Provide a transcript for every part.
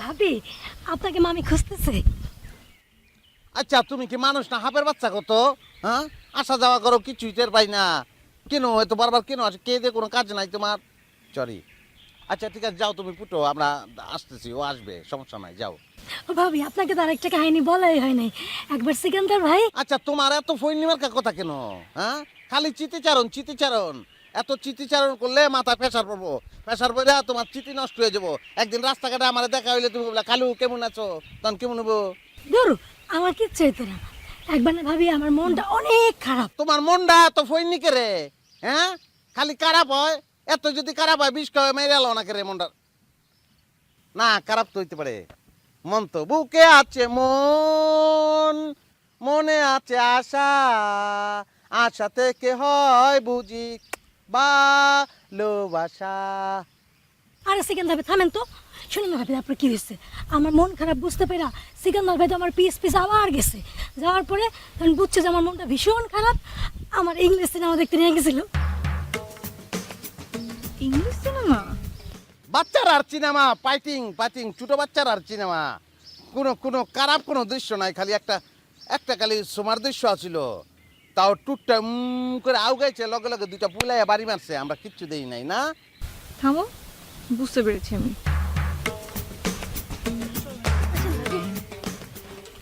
ভাবি আপনাকে মামি খুঁজতেছে। আচ্ছা তুমি কি মানুষ না হাফের বাচ্চা কত? হ্যাঁ, আসা যাওয়া করো, কিছুই টের পাই না। কেন এত বারবার কেন আসে? কে দিয়ে কোনো কাজ নাই তোমার? সরি। আচ্ছা ঠিক আছে, যাও তুমি ফুটো, আমরা আসতেছি, ও আসবে, সমস্যা নাই, যাও। ও ভাবি আপনাকে তো আরেকটা কাহিনী বলাই হয় নাই। একবার সিকান্দার ভাই। আচ্ছা তোমার এত ফৈনিমার কথা কেন? হ্যাঁ, খালি চিতিচারণ চিতিচারণ। এত চিতিচারণ করলে মাথায় প্রেশার পড়বো, প্রেশার পড়ে তোমার চিতি নষ্ট হয়ে যাবো। একদিন রাস্তাঘাটে আমার দেখা হইলে তুমি বললা কালু কেমন আছো, তখন কেমন হবো? ধরু আমার কিচ্ছু হইতো না। একবার না ভাবি আমার মনটা অনেক খারাপ। তোমার মনটা এত ফৈনি কে রে? হ্যাঁ, খালি খারাপ হয়। এত যদি খারাপ হয় বিষ খাওয়া মেরে এলো না কে রে মনটা? না, খারাপ তো হইতে পারে। মন তো বুকে আছে মন, মনে আছে আশা, আশা থেকে হয় বুঝি ভালোবাসা। আরে সিকান্দার ভাই থামেন তো। শুনুন না ভাবি তারপরে কি হয়েছে। আমার মন খারাপ বুঝতে পেরা সিকান্দার ভাই তো আমার পিস পিস আবার গেছে। যাওয়ার পরে তখন বুঝছে যে আমার মনটা ভীষণ খারাপ। আমার ইংলিশ সিনেমা দেখতে নিয়ে গেছিল। English cinema? বাচ্চার আর সিনেমা, ফাইটিং ফাইটিং, ছোট বাচ্চার আর সিনেমা। কোনো কোনো খারাপ কোনো দৃশ্য নাই, খালি একটা একটা খালি সোমার দৃশ্য আছিল। তাও টুকটা করে আউগাইছে, লগে লগে দুইটা পুলাইয়া বাড়ি মারছে, আমরা কিচ্ছু দেই নাই না। থামো, বুঝতে পেরেছি আমি।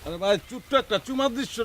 আরে ভাই, ছোট্ট একটা চুমার দৃশ্য